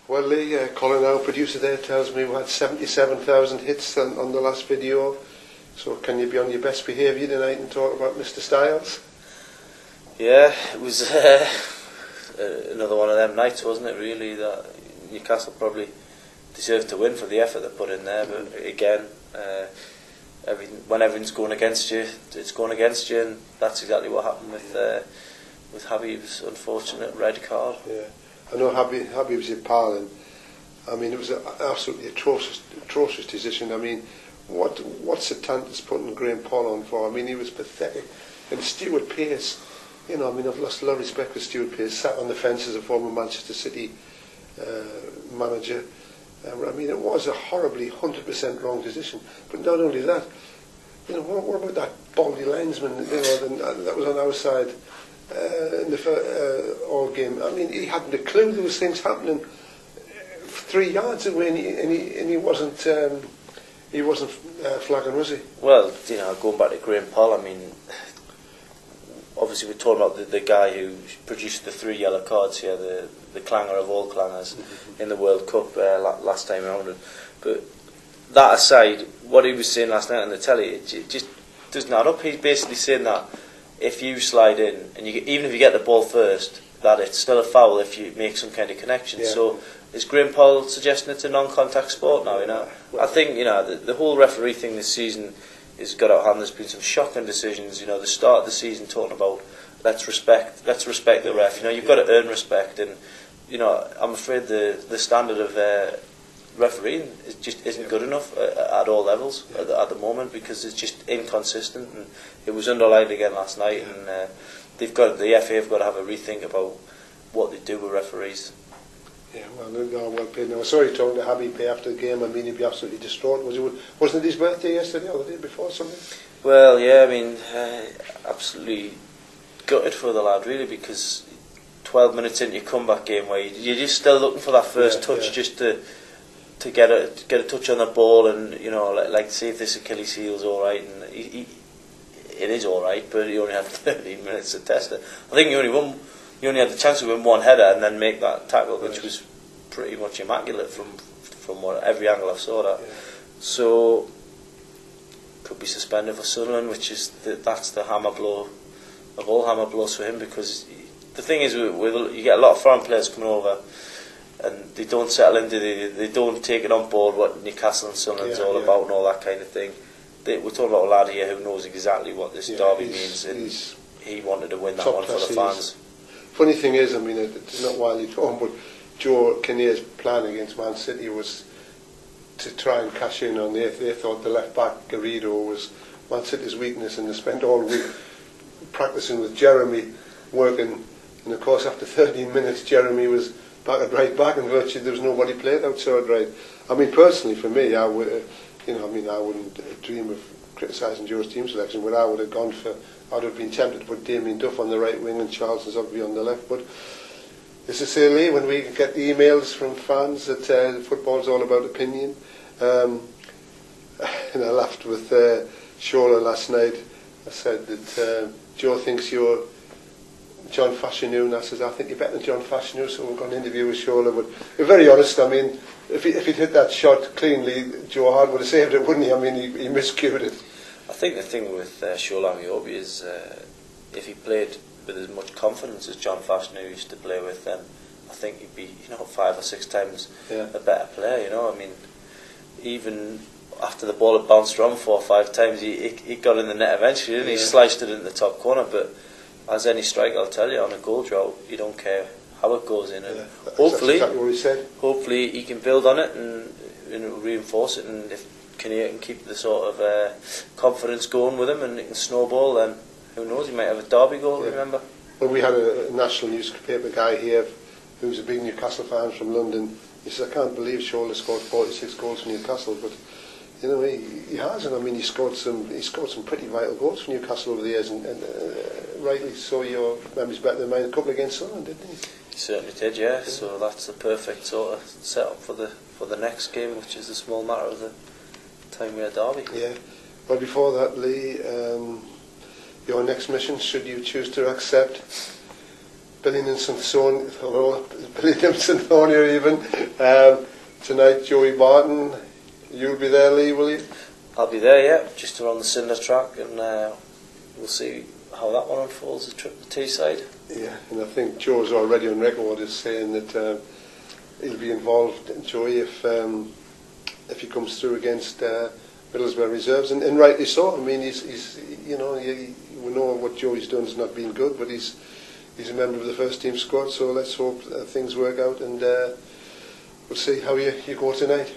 Well, Lee, Colin, our producer there, tells me we had 77,000 hits on the last video. So can you be on your best behaviour tonight and talk about Mr. Styles? Yeah, it was another one of them nights, wasn't it, really, that Newcastle probably deserved to win for the effort they put in there. But again, when everything's going against you, it's going against you, and that's exactly what happened with Habib's unfortunate red card. Yeah. I know Habib's your pal, and I mean it was an absolutely atrocious decision. I mean, what's Satantas putting Graham Poll on for? I mean, he was pathetic. And Stuart Pearce, you know, I mean, I've lost a lot of respect for Stuart Pearce. Sat on the fence as a former Manchester City manager. I mean, it was a horribly 100% wrong decision. But not only that, you know, what about that baldy linesman? You know, that was on our side. In the all game, I mean, he hadn't a clue there was things happening 3 yards away, and he wasn't flagging, was he? Well, you know, going back to Graham Poll, I mean, obviously we're talking about the guy who produced the 3 yellow cards here, the clanger of all clangers in the World Cup last time around. But that aside, what he was saying last night on the telly, it just doesn't add up. He's basically saying that if you slide in, and even if you get the ball first, that it's still a foul if you make some kind of connection. Yeah. So is Graham Poll suggesting it's a non-contact sport now? You know, I think, you know, the whole referee thing this season has got out of hand. There's been some shocking decisions. You know, the start of the season talking about let's respect the ref. You know, you've got to earn respect, and you know, I'm afraid the standard of refereeing just isn't good enough at all levels at the moment, because it's just inconsistent, and it was underlined again last night. And the FA have got to have a rethink about what they do with referees. Yeah, well played. Now, I saw you talking to Habib Beye after the game. I mean, he'd be absolutely distraught. Wasn't it his birthday yesterday or the day before, something? Well, yeah, I mean, absolutely gutted for the lad, really, because 12 minutes into your comeback game where you're just still looking for that first touch, just to get a touch on the ball, and you know, like see if this Achilles heel's all right, and it is all right, but he only had 13 minutes to test it. I think you only had the chance to win one header and then make that tackle, which was pretty much immaculate from what every angle I've saw that. Yeah. So could be suspended for Sunderland, which is that's the hammer blow of all hammer blows for him, because the thing is, you get a lot of foreign players coming over, and they don't settle into they don't take it on board what Newcastle and Sunderland's all about and all that kind of thing. We're talking about a lad here who knows exactly what this derby means, and he wanted to win that one for the fans. Funny thing is, I mean, it's not widely known, but Joe Kinnear's plan against Man City was to try and cash in on they thought the left back Garrido was Man City's weakness, and they spent all week practicing with Jeremy, working, and of course after 13 minutes Jeremy was back at right back, and virtually there was nobody played outside right. I mean, personally for me, I would, I wouldn't dream of criticising Joe's team selection, but I would have gone for, I'd have been tempted to put Damien Duff on the right wing and Charles Zogby on the left. But as I say, Lee, when we get the emails from fans that football's all about opinion, and I laughed with Shola last night. I said that Joe thinks you're John Fashanu, and I says, I think you're better than John Fashanu, so we're going to interview with Shola. But we're very honest, I mean, if he'd hit that shot cleanly, Joe Hart would have saved it, wouldn't he? I mean, he miscued it. I think the thing with Shola Amiobi is if he played with as much confidence as John Fashanu used to play with, then I think he'd be, 5 or 6 times a better player, you know. I mean, even after the ball had bounced around 4 or 5 times, he got in the net eventually, didn't he? He sliced it in the top corner, but as any striker, I'll tell you, on a goal drought, you don't care how it goes in, and hopefully, that's exactly what he said. Hopefully he can build on it and reinforce it, and if Kinnear can keep the sort of confidence going with him and it can snowball, then who knows, he might have a derby goal, remember? Well, we had a national newspaper guy here who's a big Newcastle fan from London. He says, I can't believe Shola scored 46 goals for Newcastle, but he has, and I mean, he scored some pretty vital goals for Newcastle over the years, and rightly so. Your memory's better than mine. A couple against Sunderland, didn't he? He certainly did, yeah. So that's the perfect sort of setup for the next game, which is a small matter of the time we had derby. Yeah. Well, before that, Lee, your next mission, should you choose to accept, Sonia even. Tonight, Joey Barton, you'll be there, Lee, will you? I'll be there, yeah, just around the Cinder track, and we'll see how that one unfolds, the trip to Teesside. Yeah, and I think Joe's already on record as saying that he'll be involved, Joey, if he comes through against Middlesbrough reserves, and rightly so. I mean, he's we know what Joey's done has not been good, but he's a member of the first team squad. So let's hope things work out, and we'll see how you go tonight.